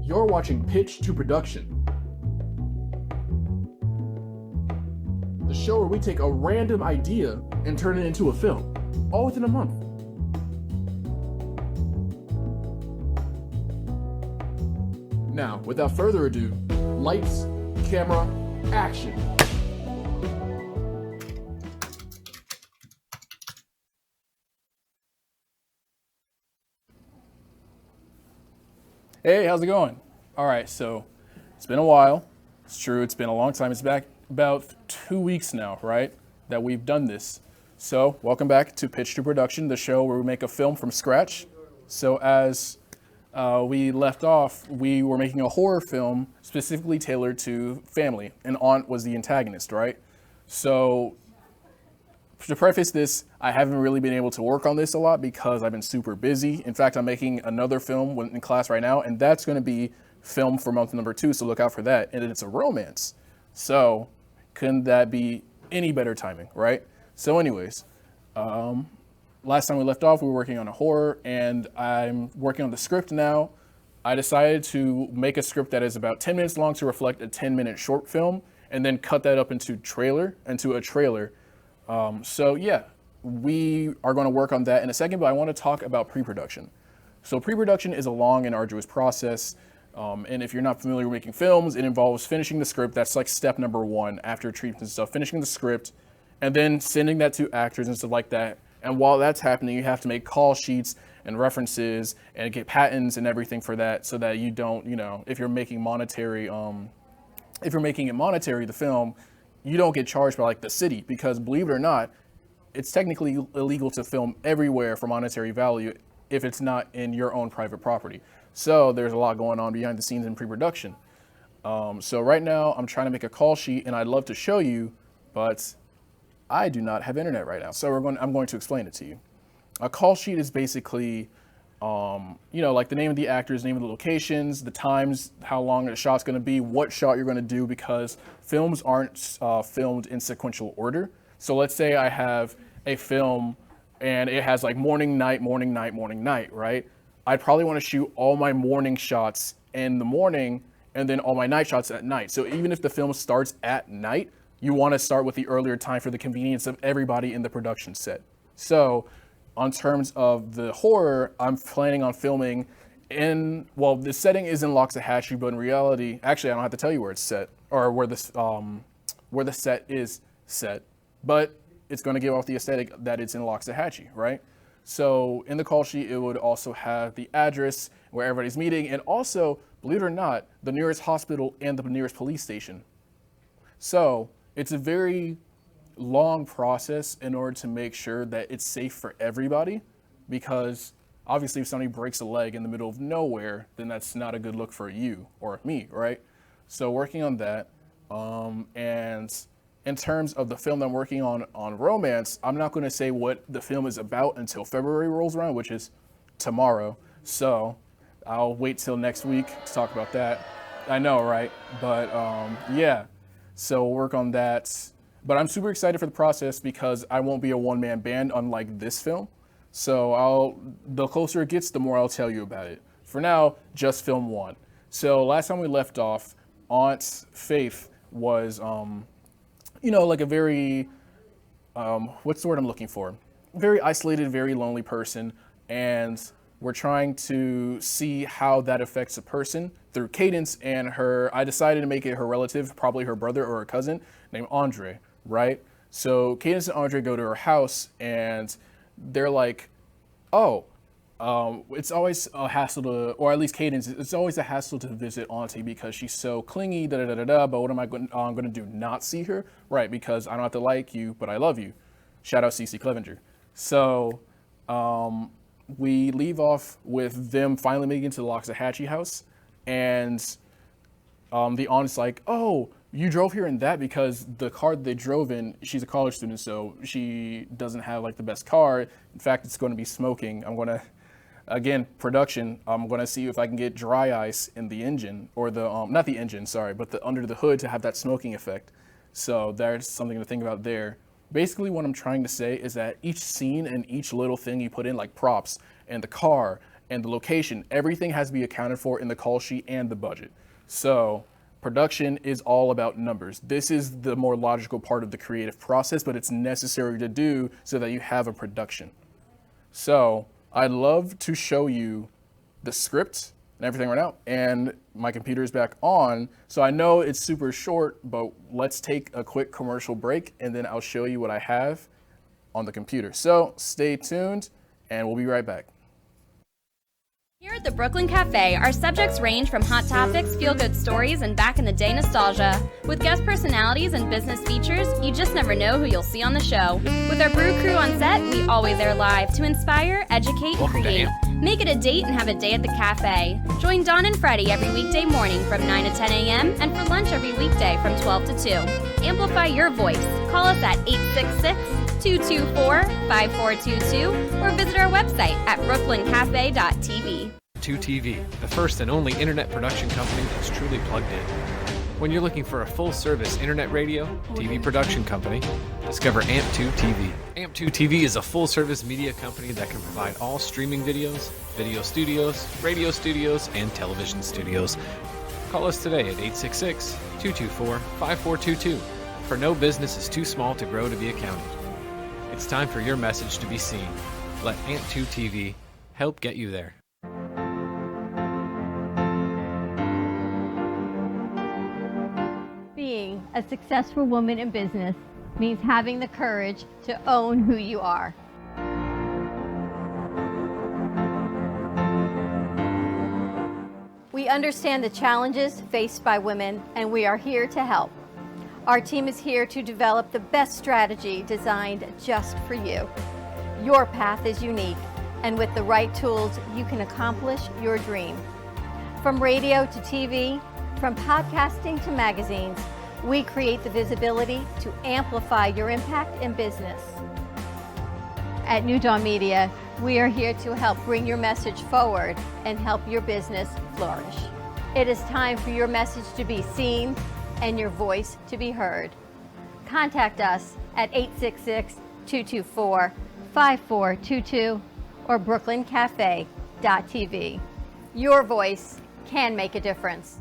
You're watching Pitch2Production, the show where we take a random idea and turn it into a film, all within a month. Now, without further ado, lights, camera, action. Hey, how's it going? All right, so it's been a while. It's true, it's been a long time. It's back about 2 weeks now, right, that we've done this. So welcome back to Pitch2Production, the show where we make a film from scratch. So as we left off, we were making a horror film specifically tailored to family, and Aunt was the antagonist, right? So to preface this, I haven't really been able to work on this a lot because I've been super busy. In fact, I'm making another film in class right now, and that's going to be film for month number 2, so look out for that. And it's a romance. So couldn't that be any better timing, right? So anyways, last time we left off, we were working on a horror, and I'm working on the script now. I decided to make a script that is about 10 minutes long to reflect a 10-minute short film, and then cut that up into a trailer. So yeah, we are going to work on that in a second, but I want to talk about pre-production. So pre-production is a long and arduous process. And if you're not familiar with making films, it involves finishing the script. That's like step number 1 after treatment and stuff, finishing the script and then sending that to actors and stuff like that. And while that's happening, you have to make call sheets and references and get patents and everything for that, so that you don't, if you're making it monetary, the film, you don't get charged by like the city, because believe it or not, it's technically illegal to film everywhere for monetary value if it's not in your own private property. So there's a lot going on behind the scenes in pre-production. So right now I'm trying to make a call sheet, and I'd love to show you, but I do not have internet right now. So I'm going to explain it to you. A call sheet is basically, like the name of the actors, name of the locations, the times, how long a shot's going to be, what shot you're going to do, because films aren't filmed in sequential order. So let's say I have a film and it has like morning, night, right? I'd probably want to shoot all my morning shots in the morning and then all my night shots at night. So even if the film starts at night, you want to start with the earlier time for the convenience of everybody in the production set. So on terms of the horror, I'm planning on filming the setting is in Loxahatchee, but in reality, actually, I don't have to tell you where it's set or where the set is set, but it's going to give off the aesthetic that it's in Loxahatchee, right? So in the call sheet, it would also have the address where everybody's meeting, and also, believe it or not, the nearest hospital and the nearest police station. So it's a very long process in order to make sure that it's safe for everybody, because obviously if somebody breaks a leg in the middle of nowhere, then that's not a good look for you or me, right? So working on that, and in terms of the film that I'm working on romance, I'm not going to say what the film is about until February rolls around, which is tomorrow. So I'll wait till next week to talk about that. I know, right? But yeah, so we'll work on that. But I'm super excited for the process because I won't be a one-man band unlike this film. So the closer it gets, the more I'll tell you about it. For now, just film 1. So last time we left off, Aunt's Faith was, like a very, what's the word I'm looking for? Very isolated, very lonely person. And we're trying to see how that affects a person through Cadence and I decided to make it her relative, probably her brother or her cousin, named Andre, right? So Cadence and Andre go to her house, and they're like, it's always a hassle to, or at least Cadence, it's always a hassle to visit Auntie because she's so clingy, but what am I going to do, not see her? Right, because I don't have to like you, but I love you. Shout out CC Clevenger. So we leave off with them finally making it to the Loxahatchee house, and the aunt's like, oh, you drove here in that, because the car they drove in, she's a college student, so she doesn't have like the best car. In fact, it's going to be smoking. I'm going to, again, production, I'm going to see if I can get dry ice in the engine, or not the engine, sorry, but under the hood to have that smoking effect. So there's something to think about there. Basically, what I'm trying to say is that each scene and each little thing you put in, like props and the car and the location. Everything has to be accounted for in the call sheet and the budget. So production is all about numbers. This is the more logical part of the creative process, but it's necessary to do so that you have a production. So I'd love to show you the script and everything right now, and my computer is back on. So I know it's super short, but let's take a quick commercial break and then I'll show you what I have on the computer. So stay tuned and we'll be right back. Here at the Brooklyn Cafe, our subjects range from hot topics, feel-good stories, and back-in-the-day nostalgia. With guest personalities and business features, you just never know who you'll see on the show. With our brew crew on set, we always air live to inspire, educate, and create. Make it a date and have a day at the cafe. Join Dawn and Freddie every weekday morning from 9 to 10 a.m. and for lunch every weekday from 12 to 2. Amplify your voice. Call us at 866-224-5422 or visit our website at brooklyncafe.tv. Pitch2TV, the first and only internet production company that's truly plugged in. When you're looking for a full-service internet radio, TV production company, discover AMP2TV. AMP2TV is a full-service media company that can provide all streaming videos, video studios, radio studios, and television studios. Call us today at 866-224-5422, for no business is too small to grow to be accounted. It's time for your message to be seen. Let AMP2TV help get you there. Being a successful woman in business means having the courage to own who you are. We understand the challenges faced by women, and we are here to help. Our team is here to develop the best strategy designed just for you. Your path is unique, and with the right tools, you can accomplish your dream. From radio to TV, from podcasting to magazines, we create the visibility to amplify your impact in business. At New Dawn Media, we are here to help bring your message forward and help your business flourish. It is time for your message to be seen and your voice to be heard. Contact us at 866-224-5422 or brooklyncafe.tv. Your voice can make a difference.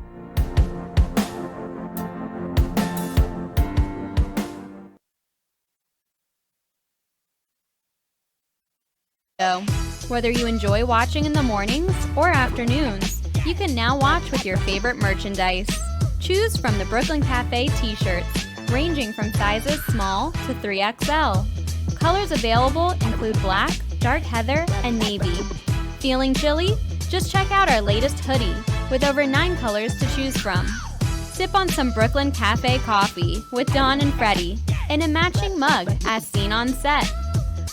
Whether you enjoy watching in the mornings or afternoons, you can now watch with your favorite merchandise. Choose from the Brooklyn Cafe t-shirts, ranging from sizes small to 3XL. Colors available include black, dark heather, and navy. Feeling chilly? Just check out our latest hoodie with over 9 colors to choose from. Sip on some Brooklyn Cafe coffee with Dawn and Freddie in a matching mug as seen on set.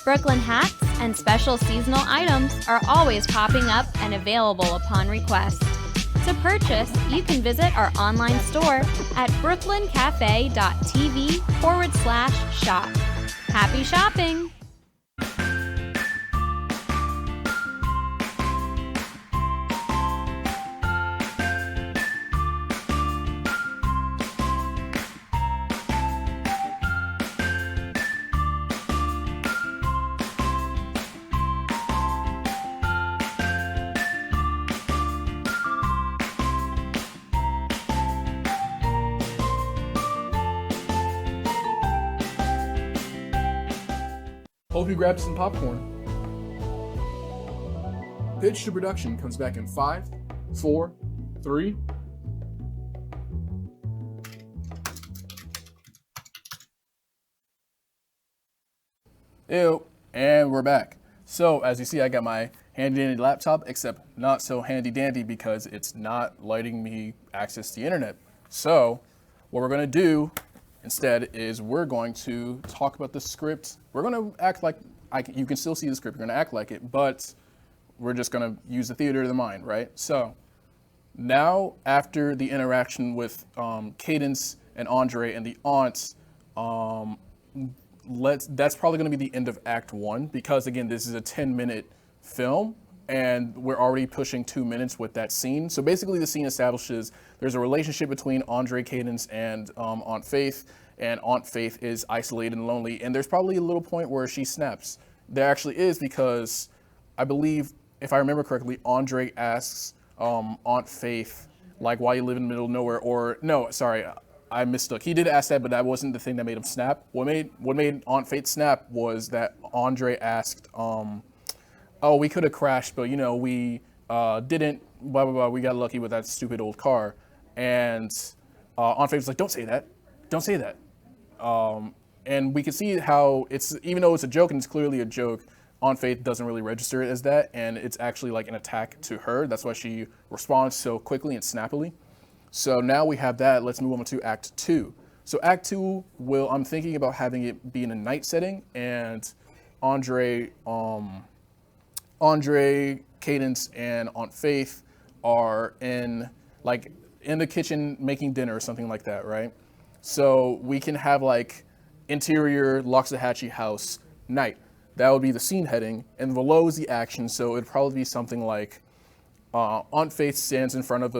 Brooklyn hats and special seasonal items are always popping up and available upon request. To purchase, you can visit our online store at brooklyncafe.tv/shop. Happy shopping! Hope you grabbed some popcorn. Pitch2Production comes back in 5, 4, 3. Ew, and we're back. So as you see, I got my handy dandy laptop, except not so handy dandy because it's not letting me access the internet. So what we're gonna do instead is we're going to talk about the script. We're going to act like, you can still see the script, you're going to act like it, but we're just going to use the theater of the mind, right? So now after the interaction with Cadence and Andre and the aunts, that's probably going to be the end of Act 1 because again, this is a 10-minute film and we're already pushing 2 minutes with that scene. So basically the scene establishes there's a relationship between Andre, Cadence, and Aunt Faith, and Aunt Faith is isolated and lonely, and there's probably a little point where she snaps. There actually is because I believe if I remember correctly, Andre asks Aunt Faith, like, why you live in the middle of nowhere, or no, sorry, I mistook. He did ask that, but that wasn't the thing that made him snap. What made Aunt Faith snap was that Andre asked, oh, we could have crashed, but we didn't, blah, blah, blah, we got lucky with that stupid old car. And Aunt Faith was like, don't say that. Don't say that. And we can see how it's, even though it's a joke and it's clearly a joke, Aunt Faith doesn't really register it as that, and it's actually like an attack to her. That's why she responds so quickly and snappily. So now we have that. Let's move on to Act 2. So Act 2, I'm thinking about having it be in a night setting, and Andre, Cadence, and Aunt Faith are in the kitchen making dinner or something like that, right? So we can have like interior Loxahatchee house night. That would be the scene heading, and below is the action. So it'd probably be something like Aunt Faith stands in front of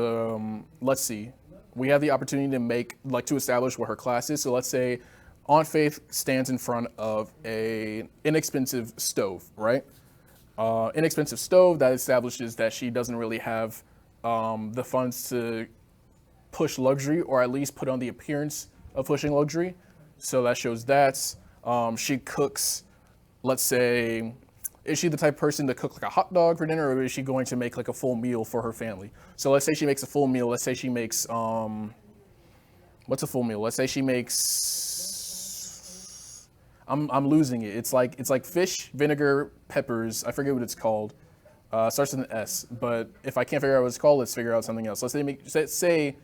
let's see, we have the opportunity to establish what her class is. So let's say Aunt Faith stands in front of a inexpensive stove, right? Inexpensive stove that establishes that she doesn't really have the funds to push luxury, or at least put on the appearance of pushing luxury. So that shows that. She cooks, let's say, is she the type of person to cook like a hot dog for dinner, or is she going to make like a full meal for her family? So let's say she makes a full meal. Let's say she makes, what's a full meal? Let's say she makes, I'm losing it. It's like fish, vinegar, peppers. I forget what it's called. Starts with an S, but if I can't figure out what it's called, let's figure out something else. Let's say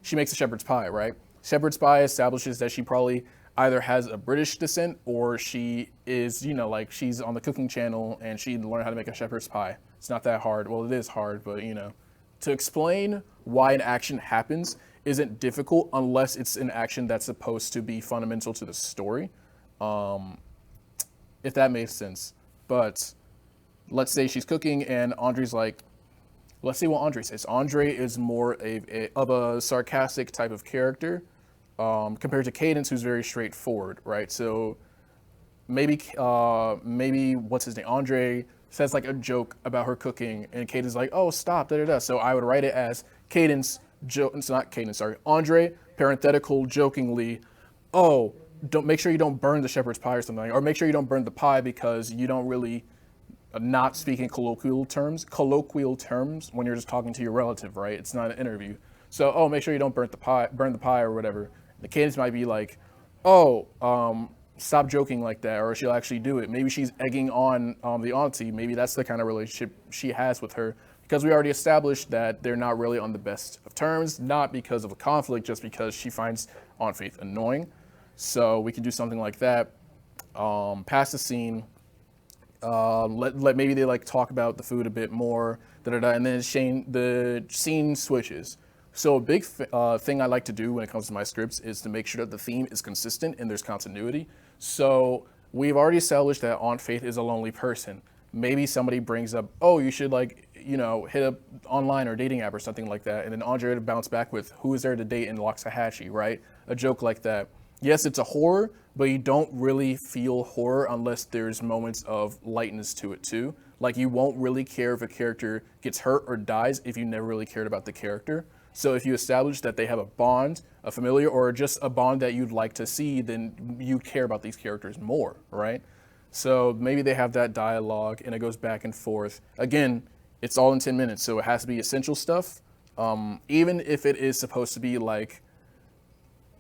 she makes a shepherd's pie, right? Shepherd's pie establishes that she probably either has a British descent, or she is, like she's on the cooking channel and she learned how to make a shepherd's pie. It's not that hard. Well, it is hard, but to explain why an action happens isn't difficult unless it's an action that's supposed to be fundamental to the story, if that makes sense. But let's say she's cooking and Andre's like, let's see what Andre says. Andre is more of a sarcastic type of character, compared to Cadence, who's very straightforward, right? So maybe what's his name? Andre says like a joke about her cooking, and Cadence is like, oh, stop, da da da. So I would write it as Andre, parenthetical, jokingly, oh, don't make sure you don't burn the shepherd's pie or something, or make sure you don't burn the pie because you don't really not speaking colloquial terms when you're just talking to your relative, right? It's not an interview. So, oh, make sure you don't burn the pie or whatever. The Cadence might be like, oh, stop joking like that, or she'll actually do it. Maybe she's egging on the auntie. Maybe that's the kind of relationship she has with her, because we already established that they're not really on the best of terms, not because of a conflict, just because she finds Aunt Faith annoying. So we can do something like that. Pass the scene. Let maybe they like talk about the food a bit more, and then the scene switches. So a big thing I like to do when it comes to my scripts is to make sure that the theme is consistent and there's continuity. So we've already established that Aunt Faith is a lonely person. Maybe somebody brings up, oh, you should hit up online or dating app or something like that. And then Andre would bounce back with, who is there to date in Loxahatchee, right? A joke like that. Yes, it's a horror, but you don't really feel horror unless there's moments of lightness to it too. Like, you won't really care if a character gets hurt or dies if you never really cared about the character. So if you establish that they have a bond, a familiar, or just a bond that you'd like to see, then you care about these characters more, right? So maybe they have that dialogue and it goes back and forth. Again, it's all in 10 minutes, so it has to be essential stuff. Even if it is supposed to be like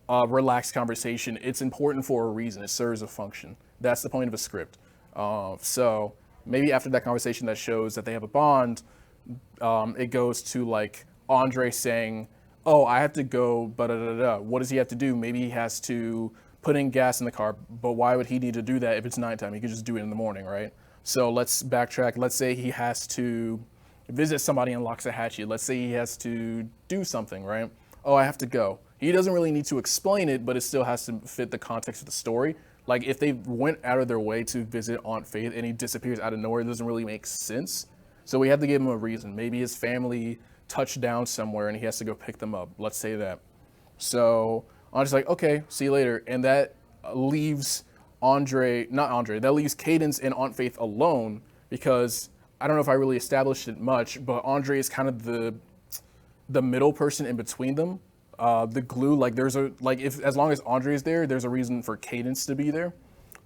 a relaxed conversation, it's important for a reason. It serves a function. That's the point of a script. So maybe after that conversation that shows that they have a bond, it goes to like Andre saying, oh, I have to go, but what does he have to do? Maybe he has to put in gas in the car, but why would he need to do that if it's nighttime? He could just do it in the morning, right? So let's backtrack. Let's say he has to visit somebody in Loxahatchee. Let's say he has to do something, right? Oh, I have to go. He doesn't really need to explain it, but it still has to fit the context of the story. Like, if they went out of their way to visit Aunt Faith and he disappears out of nowhere, it doesn't really make sense. So we have to give him a reason. Maybe his family touched down somewhere and he has to go pick them up. Let's say that. So Andre's like, okay, see you later. And that leaves that leaves Cadence and Aunt Faith alone, because I don't know if I really established it much, but Andre is kind of the middle person in between them, the glue. Like if as long as Andre is there, there's a reason for Cadence to be there.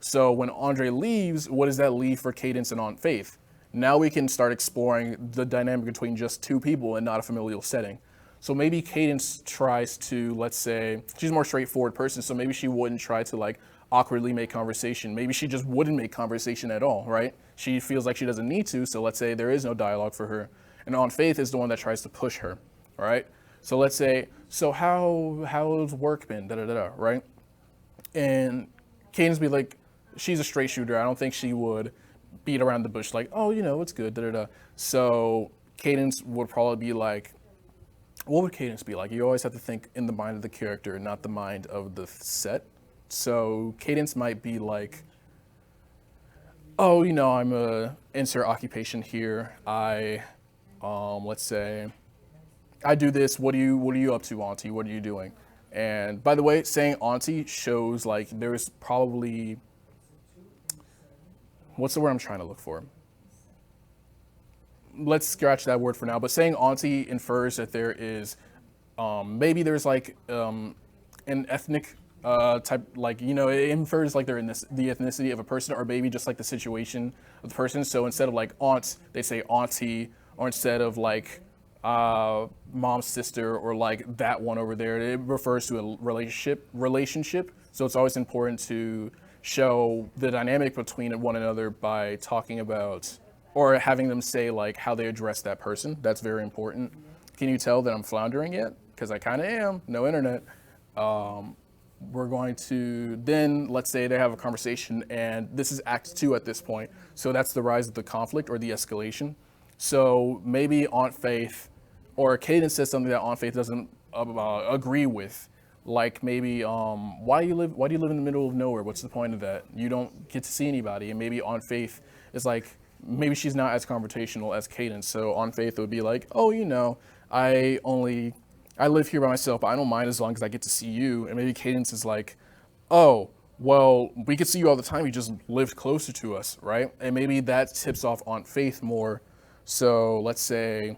So when Andre leaves, what does that leave for Cadence and Aunt Faith? Now we can start exploring the dynamic between just two people and not a familial setting. So maybe Cadence tries to, let's say, she's a more straightforward person, so maybe she wouldn't try to like awkwardly make conversation. Maybe she just wouldn't make conversation at all, right? She feels like she doesn't need to, so let's say there is no dialogue for her. And Aunt Faith is the one that tries to push her, all right? So let's say, so how's work been, da-da-da-da, right? And Cadence be like, she's a straight shooter. I don't think she would beat around the bush like, oh, you know, it's good, da-da-da. So Cadence would probably be like, what would Cadence be like? You always have to think in the mind of the character, not the mind of the set. So Cadence might be like, oh, you know, I'm a insert occupation here. Let's say, I do this. What are you up to, Auntie? What are you doing? And by the way, saying Auntie shows like there's probably, what's the word I'm trying to look for? Let's scratch that word for now, but saying Auntie infers that there is, maybe there's like an ethnic type, like, you know, it infers like they're in the ethnicity of a person, or maybe just like the situation of the person. So instead of like aunt, they say auntie, or instead of like mom's sister, or like that one over there, it refers to a relationship. So it's always important to show the dynamic between one another by talking about, or having them say like how they address that person. That's very important. Can you tell that I'm floundering yet? Because I kind of am. No internet. We're going to then, let's say they have a conversation, and this is Act 2 at this point. So that's the rise of the conflict or the escalation. So maybe Aunt Faith or Cadence says something that Aunt Faith doesn't agree with. Like maybe, why do you live in the middle of nowhere? What's the point of that? You don't get to see anybody. And maybe Aunt Faith is like, maybe she's not as confrontational as Cadence. So Aunt Faith would be like, oh, you know, I live here by myself, but I don't mind as long as I get to see you. And maybe Cadence is like, oh, well, we could see you all the time. You just lived closer to us, right? And maybe that tips off Aunt Faith more. So let's say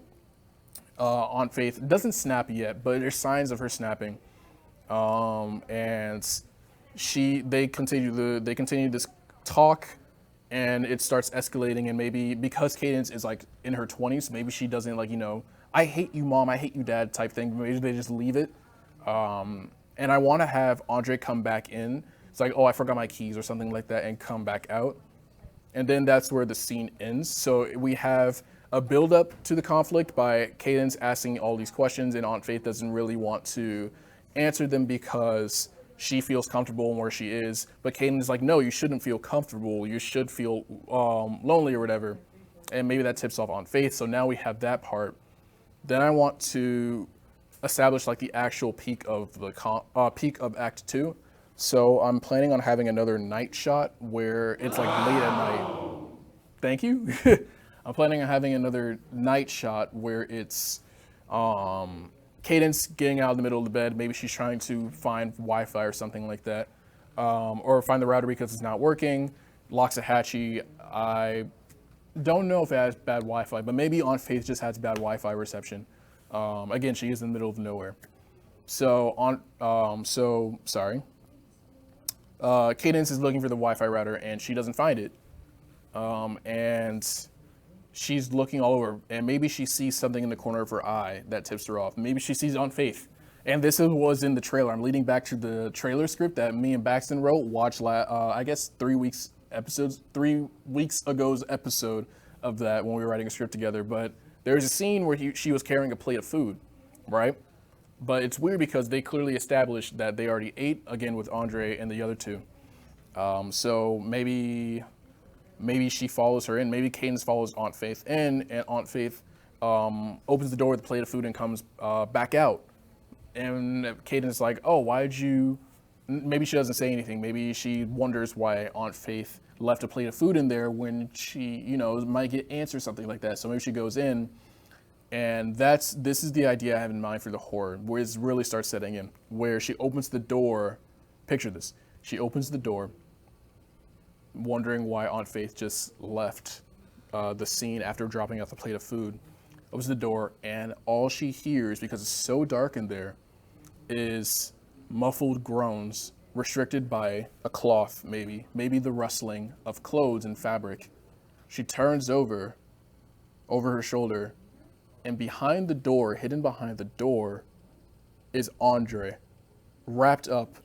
Aunt Faith doesn't snap yet, but there's signs of her snapping. And they continue this talk, and it starts escalating. And maybe because Cadence is like in her 20s, maybe she doesn't like, you know, I hate you, Mom, I hate you, Dad type thing. Maybe they just leave it. And I want to have Andre come back in. It's like, oh, I forgot my keys or something like that, and come back out. And then that's where the scene ends. So we have a build up to the conflict by Cadence asking all these questions, and Aunt Faith doesn't really want to answer them because she feels comfortable in where she is. But Cadence is like, no, you shouldn't feel comfortable. You should feel lonely or whatever. And maybe that tips off Aunt Faith. So now we have that part. Then I want to establish like the actual peak of Act 2. So I'm planning on having another night shot where it's like late at night. Thank you. I'm planning on having another night shot where it's Cadence getting out of the middle of the bed. Maybe she's trying to find Wi-Fi or something like that, or find the router because it's not working. Locks a hatchie. I don't know if it has bad Wi-Fi, but maybe Aunt Faith just has bad Wi-Fi reception. Again, she is in the middle of nowhere. So Cadence is looking for the Wi-Fi router, and she doesn't find it. And she's looking all over, and maybe she sees something in the corner of her eye that tips her off. Maybe she sees Aunt Faith. And this was in the trailer. I'm leading back to the trailer script that me and Baxton wrote. Watched, I guess, 3 weeks ago's episode of that when we were writing a script together. But there's a scene where she was carrying a plate of food, right? But it's weird because they clearly established that they already ate, again, with Andre and the other two. So maybe she follows her in. Maybe Cadence follows Aunt Faith in, and Aunt Faith opens the door with a plate of food and comes back out. And Cadence is like, oh, why'd you... Maybe she doesn't say anything. Maybe she wonders why Aunt Faith left a plate of food in there when she, you know, might get ants or something like that. So maybe she goes in, and this is the idea I have in mind for the horror, where it really starts setting in, where she opens the door. Picture this. She opens the door, wondering why Aunt Faith just left the scene after dropping out the plate of food, opens the door, and all she hears, because it's so dark in there, is muffled groans restricted by a cloth, maybe the rustling of clothes and fabric. She turns over her shoulder, and behind the door, hidden behind the door, is Andre, wrapped up,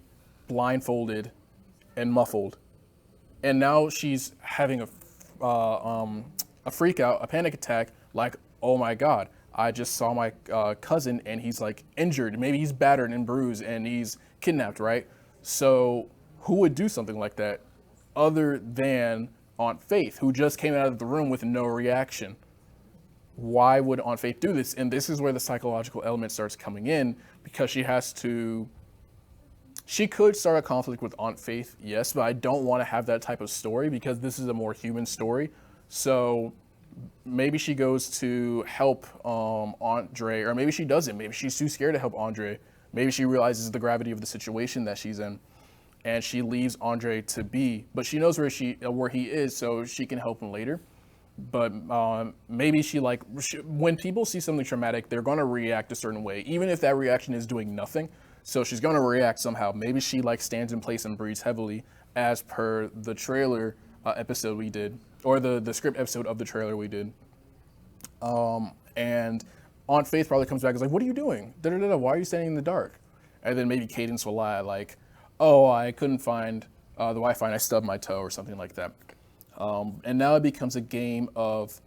blindfolded, and muffled. And now she's having a freak out, a panic attack, like, oh my God, I just saw my cousin and he's like injured. Maybe he's battered and bruised and he's kidnapped, right? So who would do something like that other than Aunt Faith, who just came out of the room with no reaction? Why would Aunt Faith do this? And this is where the psychological element starts coming in, because she could start a conflict with Aunt Faith, yes, but I don't want to have that type of story because this is a more human story. So maybe she goes to help Andre, or maybe she doesn't. Maybe she's too scared to help Andre. Maybe she realizes the gravity of the situation that she's in, and she leaves Andre to be. But she knows where he is, so she can help him later. But maybe when people see something traumatic, they're going to react a certain way, even if that reaction is doing nothing. So she's going to react somehow. Maybe she stands in place and breathes heavily, as per the trailer episode we did, or the script episode of the trailer we did. And Aunt Faith probably comes back and is like, what are you doing? Da-da-da-da, why are you standing in the dark? And then maybe Cadence will lie like, oh, I couldn't find the Wi-Fi and I stubbed my toe or something like that. And now it becomes a game of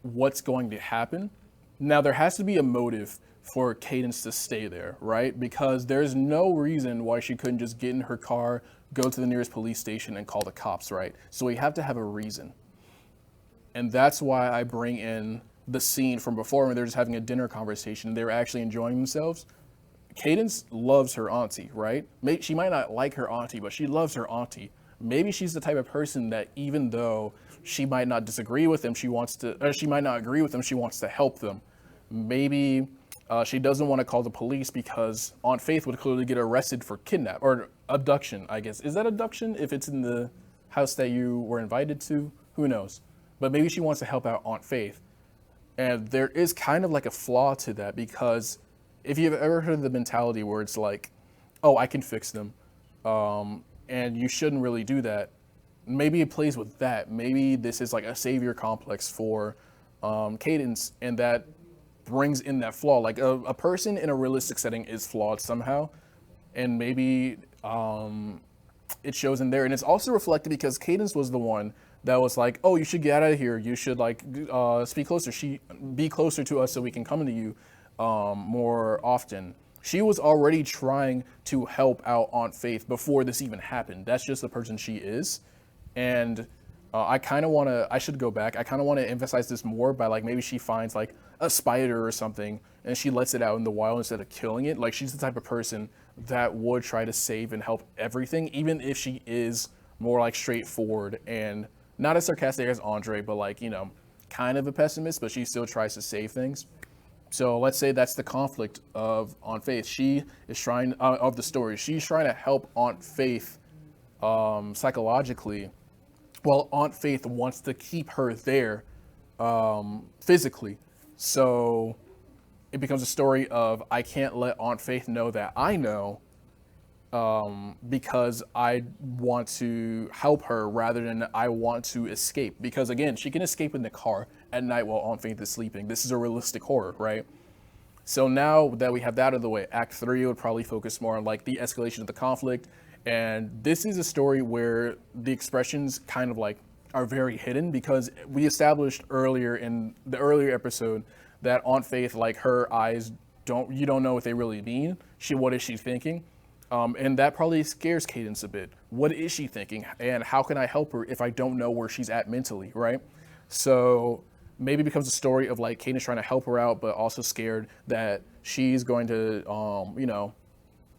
what's going to happen. Now there has to be a motive for Cadence to stay there, right? Because there's no reason why she couldn't just get in her car, go to the nearest police station and call the cops, right? So we have to have a reason. And that's why I bring in the scene from before when they're just having a dinner conversation. They're actually enjoying themselves. Cadence loves her auntie, right? She might not like her auntie, but she loves her auntie. Maybe she's the type of person that even though she might not disagree with them, she might not agree with them, she wants to help them. Maybe she doesn't want to call the police because Aunt Faith would clearly get arrested for kidnap or abduction, I guess. Is that abduction if it's in the house that you were invited to? Who knows? But maybe she wants to help out Aunt Faith. And there is kind of like a flaw to that, because if you've ever heard of the mentality where it's like, oh, I can fix them, and you shouldn't really do that, maybe it plays with that. Maybe this is like a savior complex for Cadence, and that brings in that flaw. Like a person in a realistic setting is flawed somehow, and maybe it shows in there. And it's also reflected because Cadence was the one that was like, oh, you should get out of here. You should speak closer. Be closer to us so we can come to you more often. She was already trying to help out Aunt Faith before this even happened. That's just the person she is. And I should go back. I kind of want to emphasize this more by maybe she finds a spider or something and she lets it out in the wild instead of killing it. She's the type of person that would try to save and help everything, even if she is more straightforward and not as sarcastic as Andre, but kind of a pessimist, but she still tries to save things. So let's say that's the conflict of Aunt Faith. She is trying, of the story, she's trying to help Aunt Faith psychologically, while Aunt Faith wants to keep her there physically. So it becomes a story of, I can't let Aunt Faith know that I know, because I want to help her rather than I want to escape. Because again, she can escape in the car at night while Aunt Faith is sleeping. This is a realistic horror, right? So now that we have that out of the way, Act 3 would probably focus more on the escalation of the conflict. And this is a story where the expressions kind of are very hidden, because we established earlier in the earlier episode that Aunt Faith, her eyes, you don't know what they really mean. What is she thinking? And that probably scares Cadence a bit. What is she thinking? And how can I help her if I don't know where she's at mentally, right? So maybe it becomes a story of Cadence trying to help her out, but also scared that she's going to,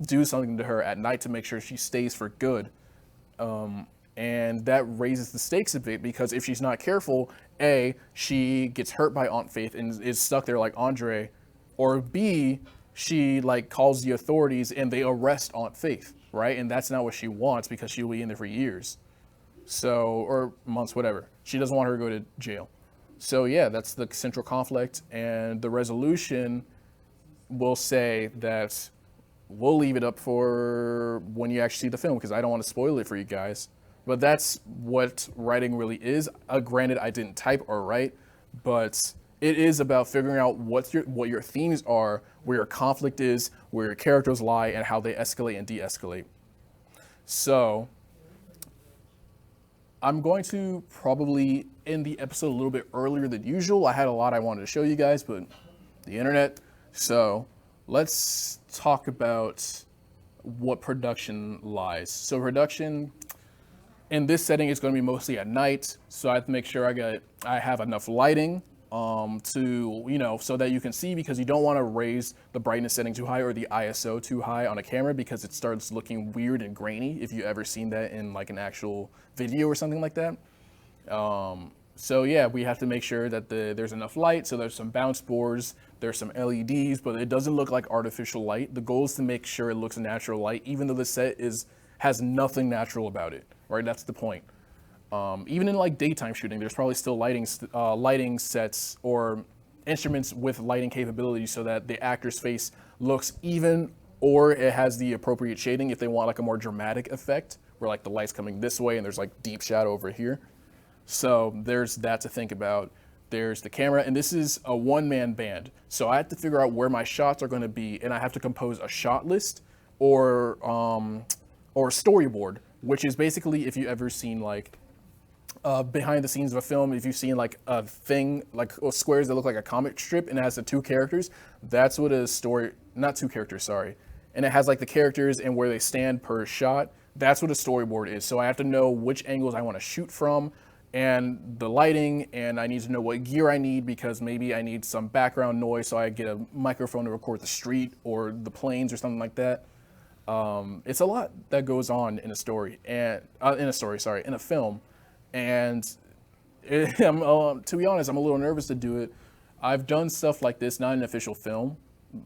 do something to her at night to make sure she stays for good. And that raises the stakes a bit, because if she's not careful, A, she gets hurt by Aunt Faith and is stuck there like Andre, or B, she calls the authorities and they arrest Aunt Faith, right? And that's not what she wants, because she'll be in there for years. So, or months, whatever. She doesn't want her to go to jail. So yeah, that's the central conflict, and the resolution will say that we'll leave it up for when you actually see the film, because I don't want to spoil it for you guys. But that's what writing really is. Granted, I didn't type or write, but it is about figuring out what your themes are, where your conflict is, where your characters lie, and how they escalate and de-escalate. So I'm going to probably end the episode a little bit earlier than usual. I had a lot I wanted to show you guys, but the internet. So let's talk about what production lies. So production in this setting is going to be mostly at night. So I have to make sure I have enough lighting to, so that you can see, because you don't want to raise the brightness setting too high or the ISO too high on a camera, because it starts looking weird and grainy if you ever seen that in like an actual video or something like that. So yeah, we have to make sure that there's enough light. So there's some bounce boards, there's some LEDs, but it doesn't look like artificial light. The goal is to make sure it looks natural light, even though the set has nothing natural about it, right? That's the point. Even in like daytime shooting, there's probably still lighting sets or instruments with lighting capabilities so that the actor's face looks even, or it has the appropriate shading if they want like a more dramatic effect, where like the light's coming this way and there's like deep shadow over here. So there's that to think about. There's the camera, and this is a one-man band. So I have to figure out where my shots are going to be, and I have to compose a shot list or storyboard, which is basically, if you ever seen like behind the scenes of a film, if you've seen like a thing, like squares that look like a comic strip and it has the two characters, that's what a story, not two characters, sorry. And it has like the characters and where they stand per shot. That's what a storyboard is. So I have to know which angles I want to shoot from and the lighting, and I need to know what gear I need, because maybe I need some background noise, so I get a microphone to record the street or the planes or something like that. It's a lot that goes on in a story, and in a film. And to be honest, I'm a little nervous to do it. I've done stuff like this, not an official film.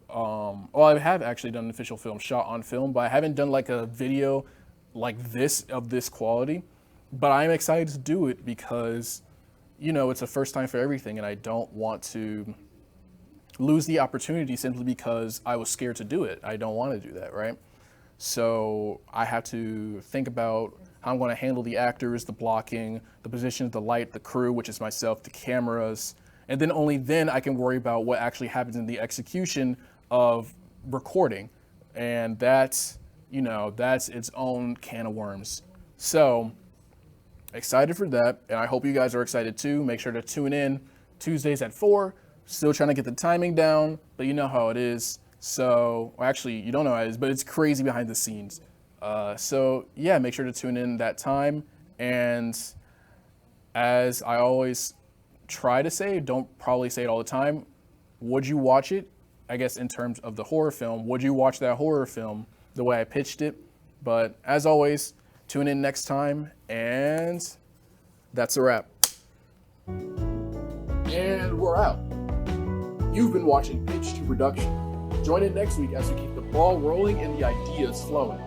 Well, I have actually done an official film shot on film, but I haven't done like a video like this of this quality. But I'm excited to do it because, it's a first time for everything, and I don't want to lose the opportunity simply because I was scared to do it. I don't want to do that, right? So I have to think about how I'm going to handle the actors, the blocking, the position of the light, the crew, which is myself, the cameras, and then only then I can worry about what actually happens in the execution of recording. And that's its own can of worms. So excited for that, and I hope you guys are excited too. Make sure to tune in Tuesdays at 4. Still trying to get the timing down, but you know how it is. So, well, actually, you don't know how it is, but it's crazy behind the scenes. So yeah, make sure to tune in that time. And as I always try to say, don't probably say it all the time, would you watch it? I guess in terms of the horror film, would you watch that horror film the way I pitched it? But as always, tune in next time, and that's a wrap. And we're out. You've been watching Pitch2Production. Join in next week as we keep the ball rolling and the ideas flowing.